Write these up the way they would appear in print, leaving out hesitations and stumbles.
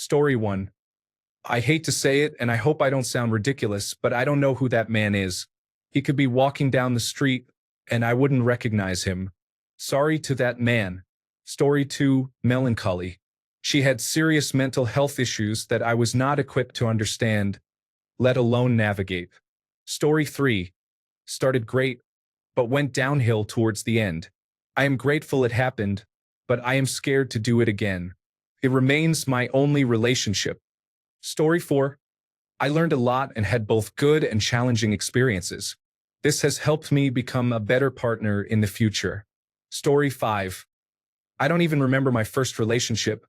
Story 1. I hate to say it, and I hope I don't sound ridiculous, but I don't know who that man is. He could be walking down the street, and I wouldn't recognize him. Sorry to that man. Story 2. Melancholy. She had serious mental health issues that I was not equipped to understand, let alone navigate. Story 3. Started great, but went downhill towards the end. I am grateful it happened, but I am scared to do it again. It remains my only relationship. Story 4. I learned a lot and had both good and challenging experiences. This has helped me become a better partner in the future. Story 5. I don't even remember my first relationship,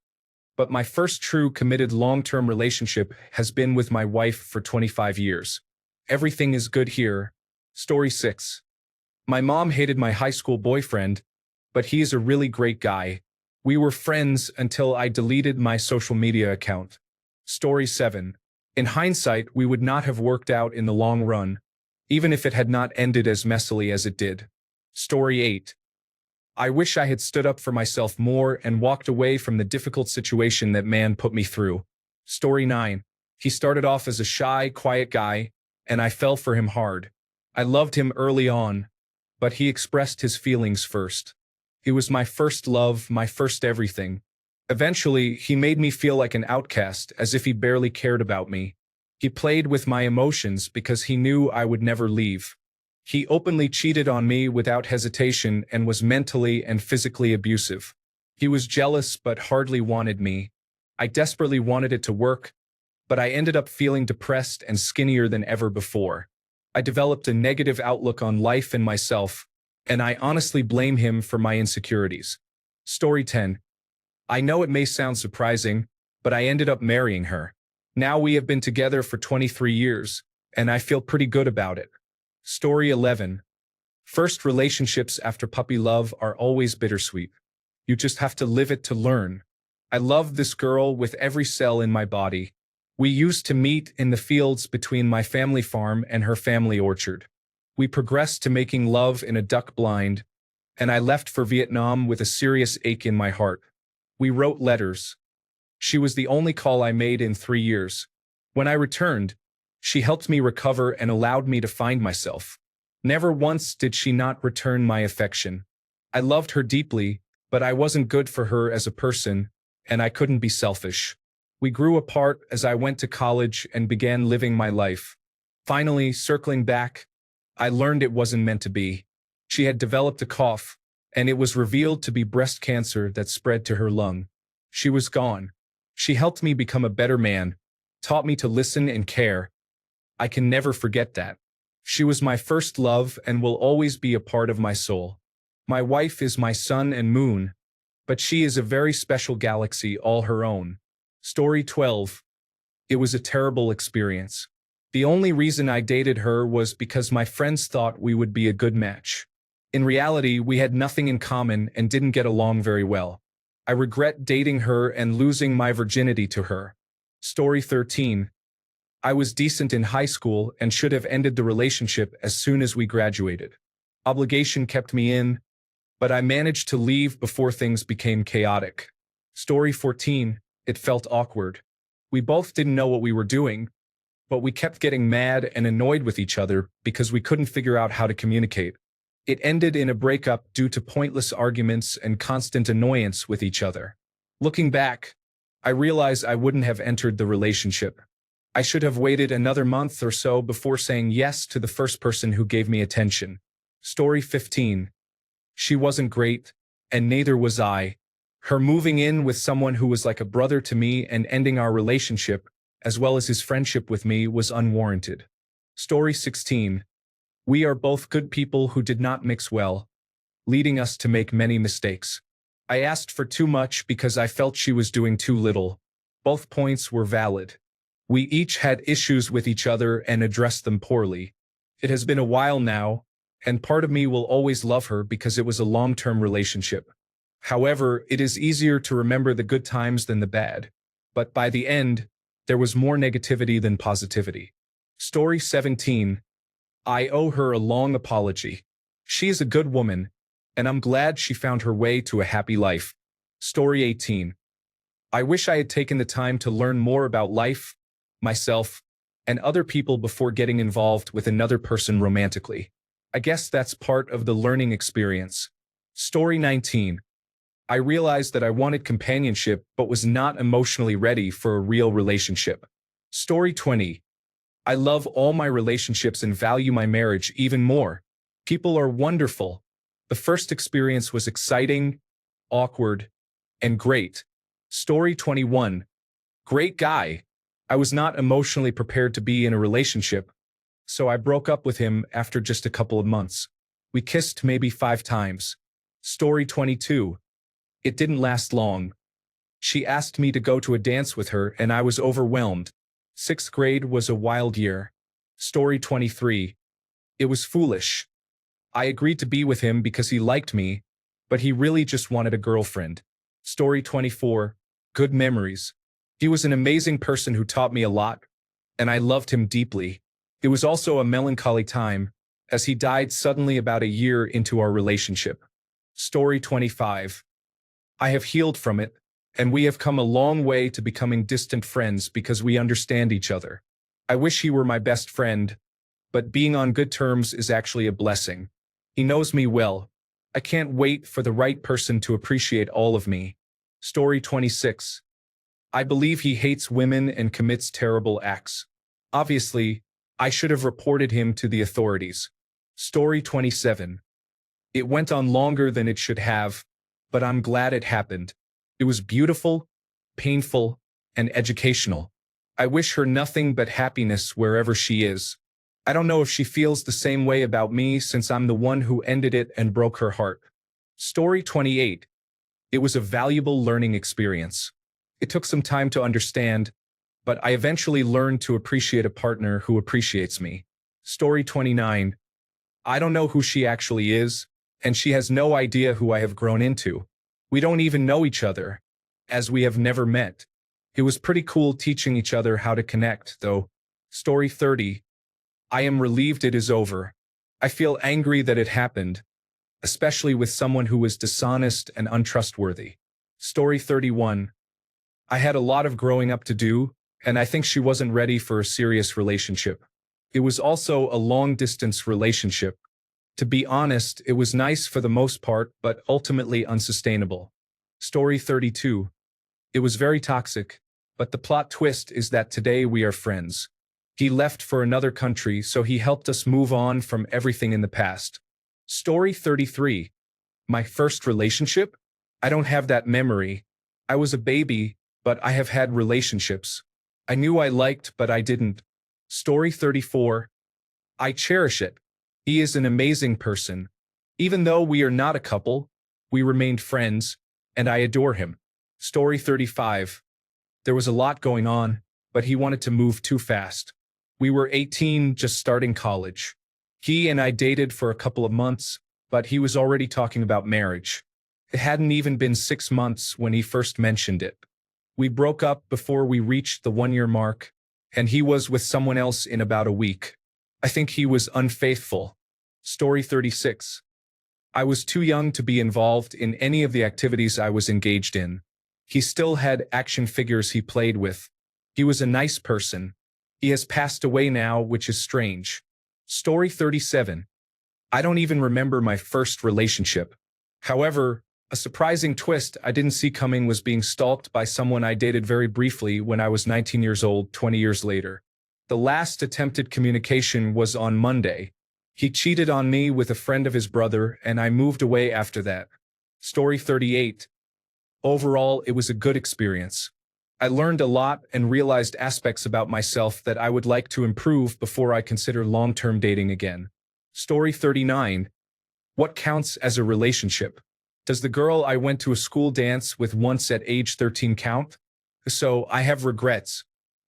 but my first true committed long-term relationship has been with my wife for 25 years. Everything is good here. Story 6. My mom hated my high school boyfriend, but he is a really great guy. We were friends until I deleted my social media account. Story 7. In hindsight, we would not have worked out in the long run, even if it had not ended as messily as it did. Story 8. I wish I had stood up for myself more and walked away from the difficult situation that man put me through. Story 9. He started off as a shy, quiet guy, and I fell for him hard. I loved him early on, but he expressed his feelings first. He was my first love, my first everything. Eventually, he made me feel like an outcast, as if he barely cared about me. He played with my emotions because he knew I would never leave. He openly cheated on me without hesitation and was mentally and physically abusive. He was jealous but hardly wanted me. I desperately wanted it to work, but I ended up feeling depressed and skinnier than ever before. I developed a negative outlook on life and myself, and I honestly blame him for my insecurities. Story 10. I know it may sound surprising, but I ended up marrying her. Now we have been together for 23 years, and I feel pretty good about it. Story 11. First relationships after puppy love are always bittersweet. You just have to live it to learn. I love this girl with every cell in my body. We used to meet in the fields between my family farm and her family orchard. We progressed to making love in a duck blind, and I left for Vietnam with a serious ache in my heart. We wrote letters. She was the only call I made in 3 years. When I returned, she helped me recover and allowed me to find myself. Never once did she not return my affection. I loved her deeply, but I wasn't good for her as a person, and I couldn't be selfish. We grew apart as I went to college and began living my life. Finally, circling back, I learned it wasn't meant to be. She had developed a cough, and it was revealed to be breast cancer that spread to her lung. She was gone. She helped me become a better man, taught me to listen and care. I can never forget that. She was my first love and will always be a part of my soul. My wife is my sun and moon, but she is a very special galaxy all her own. Story 12. It was a terrible experience. The only reason I dated her was because my friends thought we would be a good match. In reality, we had nothing in common and didn't get along very well. I regret dating her and losing my virginity to her. Story 13. I was decent in high school and should have ended the relationship as soon as we graduated. Obligation kept me in, but I managed to leave before things became chaotic. Story 14. It felt awkward. We both didn't know what we were doing, but we kept getting mad and annoyed with each other because we couldn't figure out how to communicate. It ended in a breakup due to pointless arguments and constant annoyance with each other. Looking back, I realize I wouldn't have entered the relationship. I should have waited another month or so before saying yes to the first person who gave me attention. Story 15. She wasn't great, and neither was I. Her moving in with someone who was like a brother to me and ending our relationship, as well as his friendship with me, was unwarranted. Story 16. We are both good people who did not mix well, leading us to make many mistakes. I asked for too much because I felt she was doing too little. Both points were valid. We each had issues with each other and addressed them poorly. It has been a while now, and part of me will always love her because it was a long-term relationship. However, it is easier to remember the good times than the bad. But by the end, there was more negativity than positivity. Story 17. I owe her a long apology. She is a good woman, and I'm glad she found her way to a happy life. Story 18. I wish I had taken the time to learn more about life, myself, and other people before getting involved with another person romantically. I guess that's part of the learning experience. Story 19. I realized that I wanted companionship but was not emotionally ready for a real relationship. Story 20. I love all my relationships and value my marriage even more. People are wonderful. The first experience was exciting, awkward, and great. Story 21. Great guy. I was not emotionally prepared to be in a relationship, so I broke up with him after just a couple of months. We kissed maybe 5 times. Story 22. It didn't last long. She asked me to go to a dance with her and I was overwhelmed. 6th grade was a wild year. Story 23. It was foolish. I agreed to be with him because he liked me, but he really just wanted a girlfriend. Story 24. Good memories. He was an amazing person who taught me a lot, and I loved him deeply. It was also a melancholy time, as he died suddenly about a year into our relationship. Story 25. I have healed from it, and we have come a long way to becoming distant friends because we understand each other. I wish he were my best friend, but being on good terms is actually a blessing. He knows me well. I can't wait for the right person to appreciate all of me. Story 26. I believe he hates women and commits terrible acts. Obviously, I should have reported him to the authorities. Story 27. It went on longer than it should have, but I'm glad it happened. It was beautiful, painful, and educational. I wish her nothing but happiness wherever she is. I don't know if she feels the same way about me since I'm the one who ended it and broke her heart. Story 28. It was a valuable learning experience. It took some time to understand, but I eventually learned to appreciate a partner who appreciates me. Story 29. I don't know who she actually is, and she has no idea who I have grown into. We don't even know each other, as we have never met. It was pretty cool teaching each other how to connect, though. Story 30. I am relieved it is over. I feel angry that it happened, especially with someone who was dishonest and untrustworthy. Story 31. I had a lot of growing up to do, and I think she wasn't ready for a serious relationship. It was also a long-distance relationship. To be honest, it was nice for the most part, but ultimately unsustainable. Story 32. It was very toxic, but the plot twist is that today we are friends. He left for another country, so he helped us move on from everything in the past. Story 33. My first relationship? I don't have that memory. I was a baby, but I have had relationships. I knew I liked, but I didn't. Story 34. I cherish it. He is an amazing person. Even though we are not a couple, we remained friends, and I adore him. Story 35. There was a lot going on, but he wanted to move too fast. We were 18, just starting college. He and I dated for a couple of months, but he was already talking about marriage. It hadn't even been 6 months when he first mentioned it. We broke up before we reached the 1-year mark, and he was with someone else in about a week. I think he was unfaithful. Story 36. I was too young to be involved in any of the activities I was engaged in. He still had action figures he played with. He was a nice person. He has passed away now, which is strange. Story 37. I don't even remember my first relationship. However, a surprising twist I didn't see coming was being stalked by someone I dated very briefly when I was 19 years old, 20 years later. The last attempted communication was on Monday. He cheated on me with a friend of his brother, and I moved away after that. Story 38. Overall, it was a good experience. I learned a lot and realized aspects about myself that I would like to improve before I consider long-term dating again. Story 39. What counts as a relationship? Does the girl I went to a school dance with once at age 13 count? So I have regrets.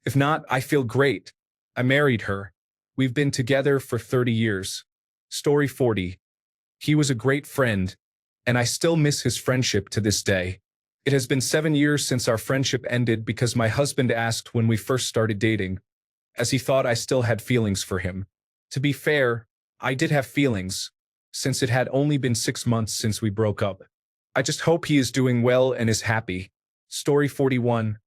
If not, I feel great. I married her. We've been together for 30 years. Story 40. He was a great friend, and I still miss his friendship to this day. It has been 7 years since our friendship ended because my husband asked when we first started dating, as he thought I still had feelings for him. To be fair, I did have feelings, since it had only been 6 months since we broke up. I just hope he is doing well and is happy. Story 41.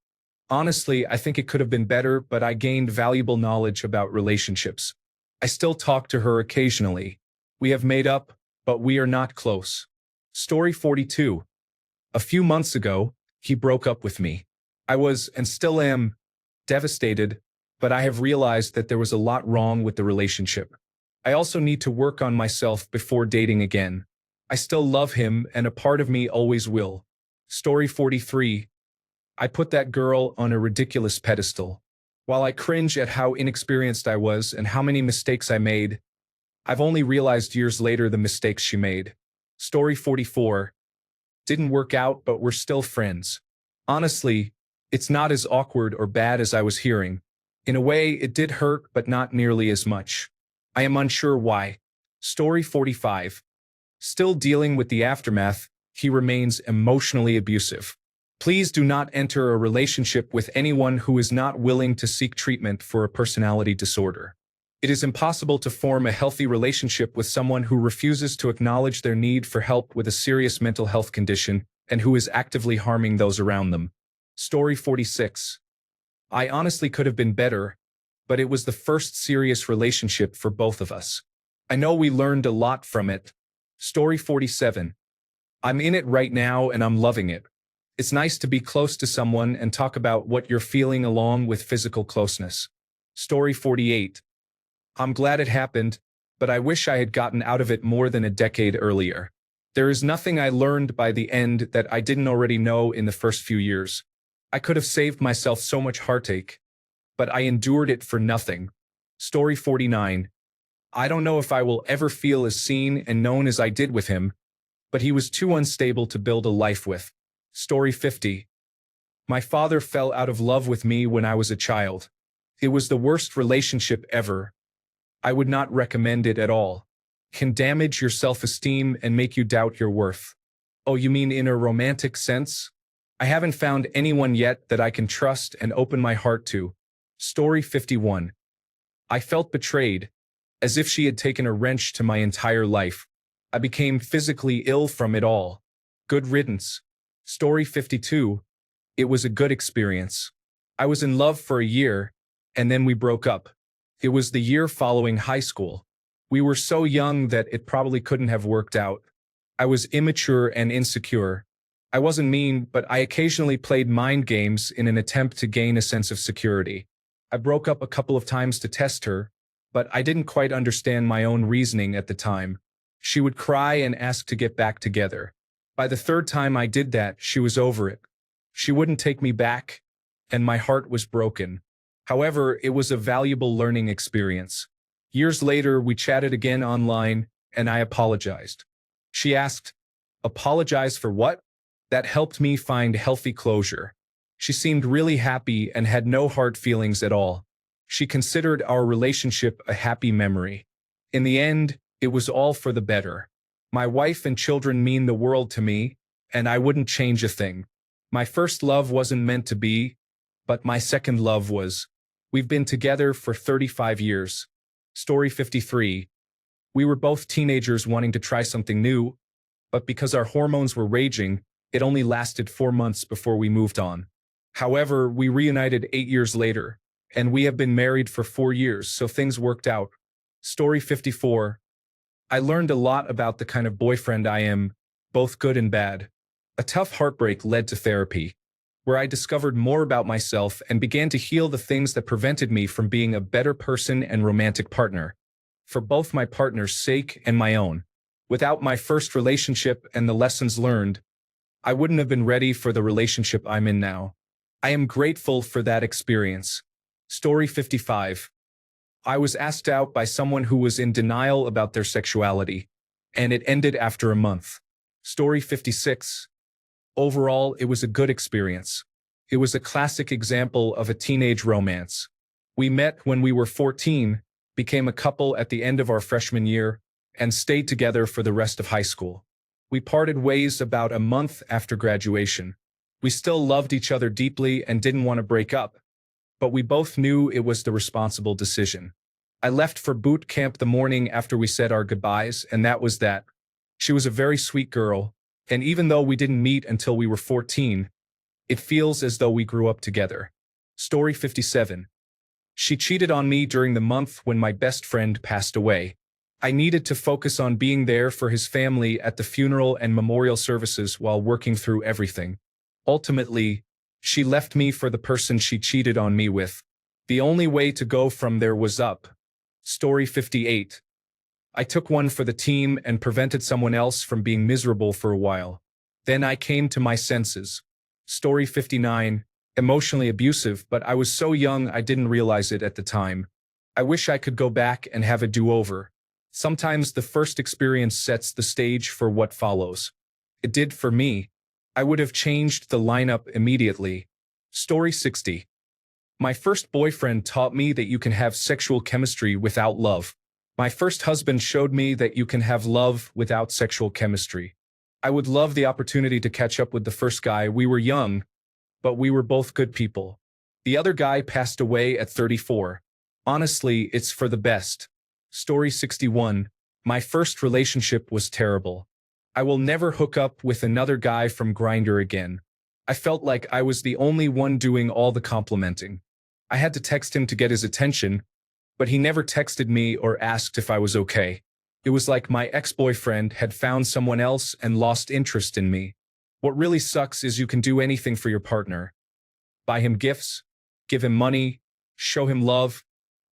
Honestly, I think it could have been better, but I gained valuable knowledge about relationships. I still talk to her occasionally. We have made up, but we are not close. Story 42. A few months ago, he broke up with me. I was, and still am, devastated, but I have realized that there was a lot wrong with the relationship. I also need to work on myself before dating again. I still love him, and a part of me always will. Story 43. I put that girl on a ridiculous pedestal. While I cringe at how inexperienced I was and how many mistakes I made, I've only realized years later the mistakes she made. Story 44. Didn't work out, but we're still friends. Honestly, it's not as awkward or bad as I was hearing. In a way, it did hurt, but not nearly as much. I am unsure why. Story 45. Still dealing with the aftermath, he remains emotionally abusive. Please do not enter a relationship with anyone who is not willing to seek treatment for a personality disorder. It is impossible to form a healthy relationship with someone who refuses to acknowledge their need for help with a serious mental health condition and who is actively harming those around them. Story 46. I honestly could have been better, but it was the first serious relationship for both of us. I know we learned a lot from it. Story 47. I'm in it right now and I'm loving it. It's nice to be close to someone and talk about what you're feeling along with physical closeness. Story 48. I'm glad it happened, but I wish I had gotten out of it more than a decade earlier. There is nothing I learned by the end that I didn't already know in the first few years. I could have saved myself so much heartache, but I endured it for nothing. Story 49. I don't know if I will ever feel as seen and known as I did with him, but he was too unstable to build a life with. Story 50. My father fell out of love with me when I was a child. It was the worst relationship ever. I would not recommend it at all. Can damage your self-esteem and make you doubt your worth. Oh, you mean in a romantic sense? I haven't found anyone yet that I can trust and open my heart to. Story 51. I felt betrayed, as if she had taken a wrench to my entire life. I became physically ill from it all. Good riddance. Story 52. It was a good experience. I was in love for a year, and then we broke up. It was the year following high school. We were so young that it probably couldn't have worked out. I was immature and insecure. I wasn't mean, but I occasionally played mind games in an attempt to gain a sense of security. I broke up a couple of times to test her, but I didn't quite understand my own reasoning at the time. She would cry and ask to get back together. By the third time I did that, she was over it. She wouldn't take me back, and my heart was broken. However, it was a valuable learning experience. Years later, we chatted again online, and I apologized. She asked, "Apologize for what?" That helped me find healthy closure. She seemed really happy and had no hard feelings at all. She considered our relationship a happy memory. In the end, it was all for the better. My wife and children mean the world to me, and I wouldn't change a thing. My first love wasn't meant to be, but my second love was. We've been together for 35 years. Story 53. We were both teenagers wanting to try something new, but because our hormones were raging, it only lasted 4 months before we moved on. However, we reunited 8 years later, and we have been married for 4 years, so things worked out. Story 54. I learned a lot about the kind of boyfriend I am, both good and bad. A tough heartbreak led to therapy, where I discovered more about myself and began to heal the things that prevented me from being a better person and romantic partner, for both my partner's sake and my own. Without my first relationship and the lessons learned, I wouldn't have been ready for the relationship I'm in now. I am grateful for that experience. Story 55. I was asked out by someone who was in denial about their sexuality, and it ended after a month. Story 56. Overall, it was a good experience. It was a classic example of a teenage romance. We met when we were 14, became a couple at the end of our freshman year, and stayed together for the rest of high school. We parted ways about a month after graduation. We still loved each other deeply and didn't want to break up, but we both knew it was the responsible decision. I left for boot camp the morning after we said our goodbyes, and that was that. She was a very sweet girl, and even though we didn't meet until we were 14, It feels as though we grew up together. Story 57. She cheated on me during the month when my best friend passed away. I needed to focus on being there for his family at the funeral and memorial services while working through everything. Ultimately, she left me for the person she cheated on me with. The only way to go from there was up. Story 58. I took one for the team and prevented someone else from being miserable for a while. Then I came to my senses. Story 59. Emotionally abusive, but I was so young I didn't realize it at the time. I wish I could go back and have a do-over. Sometimes the first experience sets the stage for what follows. It did for me. I would have changed the lineup immediately. Story 60. My first boyfriend taught me that you can have sexual chemistry without love. My first husband showed me that you can have love without sexual chemistry. I would love the opportunity to catch up with the first guy. We were young, but we were both good people. The other guy passed away at 34. Honestly, it's for the best. Story 61. My first relationship was terrible. I will never hook up with another guy from Grindr again. I felt like I was the only one doing all the complimenting. I had to text him to get his attention, but he never texted me or asked if I was okay. It was like my ex-boyfriend had found someone else and lost interest in me. What really sucks is you can do anything for your partner. Buy him gifts, give him money, show him love,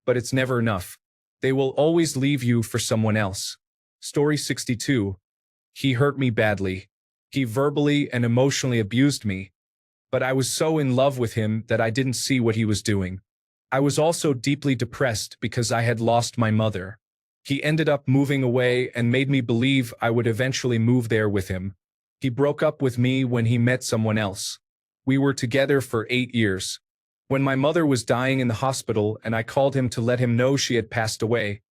but it's never enough. They will always leave you for someone else. Story 62. He hurt me badly. He verbally and emotionally abused me, but I was so in love with him that I didn't see what he was doing. I was also deeply depressed because I had lost my mother. He ended up moving away and made me believe I would eventually move there with him. He broke up with me when he met someone else. We were together for 8 years. When my mother was dying in the hospital and I called him to let him know she had passed away,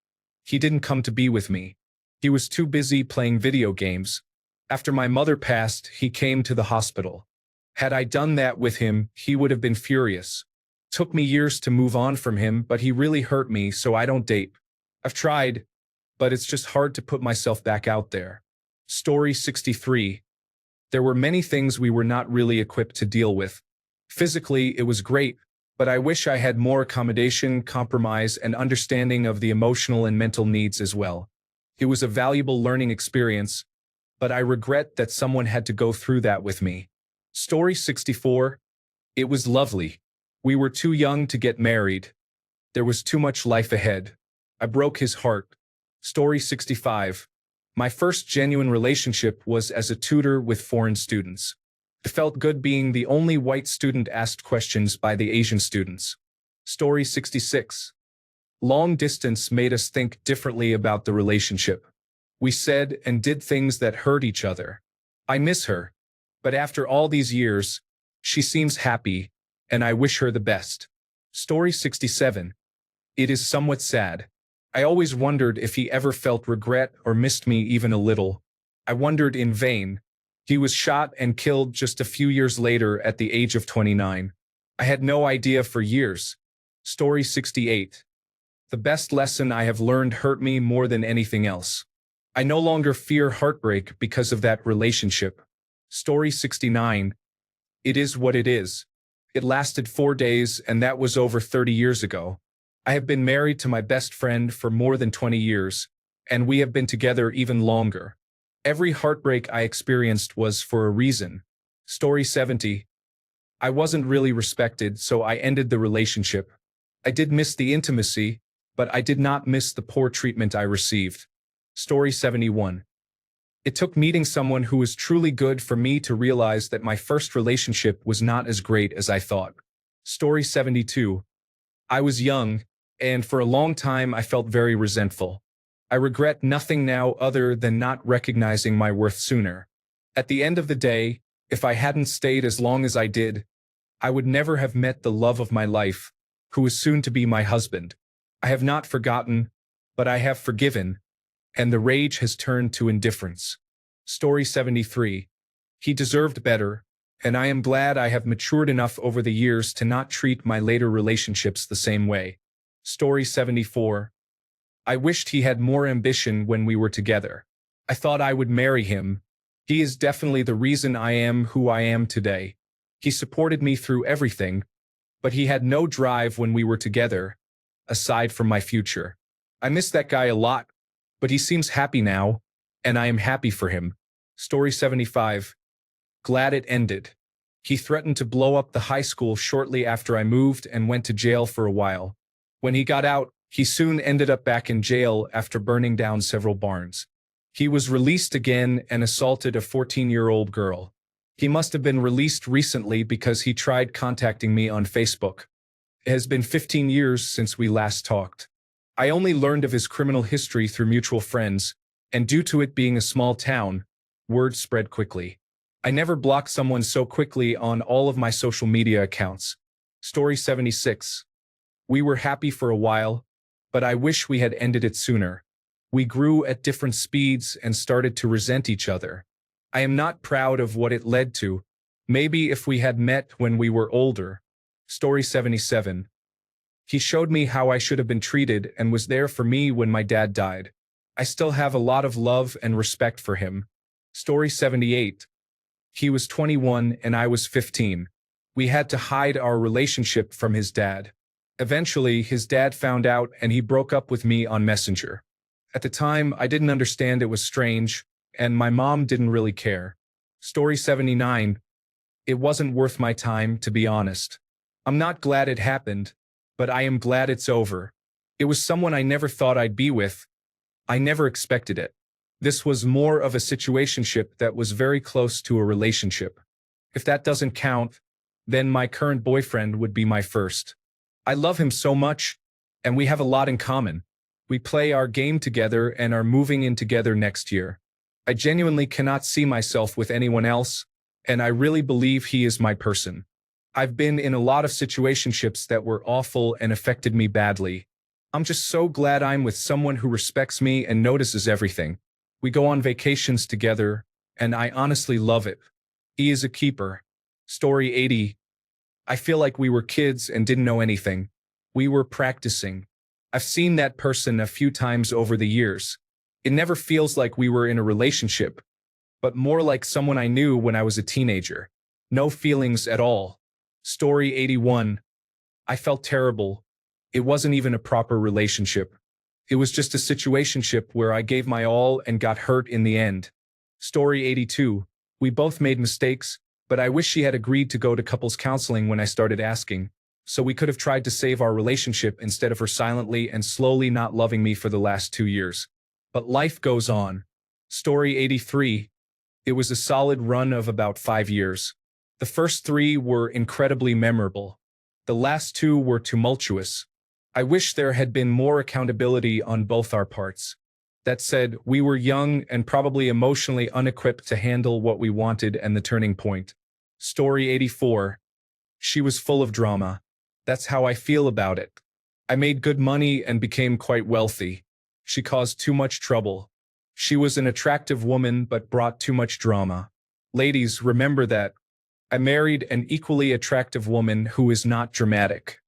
he didn't come to be with me. He was too busy playing video games. After my mother passed, he came to the hospital. Had I done that with him, he would have been furious. Took me years to move on from him, but he really hurt me, so I don't date. I've tried, but it's just hard to put myself back out there. Story 63. There were many things we were not really equipped to deal with. Physically, it was great, but I wish I had more accommodation, compromise, and understanding of the emotional and mental needs as well. It was a valuable learning experience, but I regret that someone had to go through that with me. Story 64. It was lovely. We were too young to get married. There was too much life ahead. I broke his heart. Story 65. My first genuine relationship was as a tutor with foreign students. It felt good being the only white student asked questions by the Asian students. Story 66. Long distance made us think differently about the relationship. We said and did things that hurt each other. I miss her, but after all these years, she seems happy, and I wish her the best. Story 67. It is somewhat sad. I always wondered if he ever felt regret or missed me even a little. I wondered in vain. He was shot and killed just a few years later at the age of 29. I had no idea for years. Story 68. The best lesson I have learned hurt me more than anything else. I no longer fear heartbreak because of that relationship. Story 69. It is what it is. It lasted 4 days, and that was over 30 years ago. I have been married to my best friend for more than 20 years, and we have been together even longer. Every heartbreak I experienced was for a reason. Story 70. I wasn't really respected, so I ended the relationship. I did miss the intimacy, but I did not miss the poor treatment I received. Story 71. It took meeting someone who was truly good for me to realize that my first relationship was not as great as I thought. Story 72. I was young, and for a long time I felt very resentful. I regret nothing now other than not recognizing my worth sooner. At the end of the day, if I hadn't stayed as long as I did, I would never have met the love of my life, who is soon to be my husband. I have not forgotten, but I have forgiven, and the rage has turned to indifference. Story 73. He deserved better, and I am glad I have matured enough over the years to not treat my later relationships the same way. Story 74. I wished he had more ambition when we were together. I thought I would marry him. He is definitely the reason I am who I am today. He supported me through everything, but he had no drive when we were together, aside from my future. I miss that guy a lot, but he seems happy now, and I am happy for him. Story 75. Glad it ended. He threatened to blow up the high school shortly after I moved and went to jail for a while. When he got out, he soon ended up back in jail after burning down several barns. He was released again and assaulted a 14-year-old girl. He must have been released recently because he tried contacting me on Facebook. It has been 15 years since we last talked. I only learned of his criminal history through mutual friends, and due to it being a small town, word spread quickly. I never blocked someone so quickly on all of my social media accounts. Story 76. We were happy for a while, but I wish we had ended it sooner. We grew at different speeds and started to resent each other. I am not proud of what it led to. Maybe if we had met when we were older. Story 77. He showed me how I should have been treated and was there for me when my dad died. I still have a lot of love and respect for him. Story 78. He was 21 and I was 15. We had to hide our relationship from his dad. Eventually, his dad found out and he broke up with me on Messenger. At the time, I didn't understand it was strange, and my mom didn't really care. Story 79. It wasn't worth my time, to be honest. I'm not glad it happened, but I am glad it's over. It was someone I never thought I'd be with. I never expected it. This was more of a situationship that was very close to a relationship. If that doesn't count, then my current boyfriend would be my first. I love him so much, and we have a lot in common. We play our game together and are moving in together next year. I genuinely cannot see myself with anyone else, and I really believe he is my person. I've been in a lot of situationships that were awful and affected me badly. I'm just so glad I'm with someone who respects me and notices everything. We go on vacations together, and I honestly love it. He is a keeper. Story 80. I feel like we were kids and didn't know anything. We were practicing. I've seen that person a few times over the years. It never feels like we were in a relationship, but more like someone I knew when I was a teenager. No feelings at all. Story 81. I felt terrible. It wasn't even a proper relationship. It was just a situationship where I gave my all and got hurt in the end. Story 82. We both made mistakes, but I wish she had agreed to go to couples counseling when I started asking, so we could have tried to save our relationship instead of her silently and slowly not loving me for the last 2 years. But life goes on. Story 83. It was a solid run of about 5 years. The first 3 were incredibly memorable. The last 2 were tumultuous. I wish there had been more accountability on both our parts. That said, we were young and probably emotionally unequipped to handle what we wanted and the turning point. Story 84. She was full of drama. That's how I feel about it. I made good money and became quite wealthy. She caused too much trouble. She was an attractive woman but brought too much drama. Ladies, remember that. I married an equally attractive woman who is not dramatic.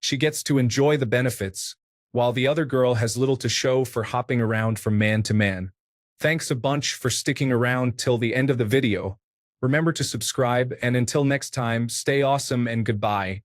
She gets to enjoy the benefits, while the other girl has little to show for hopping around from man to man. Thanks a bunch for sticking around till the end of the video. Remember to subscribe, and until next time, stay awesome and goodbye.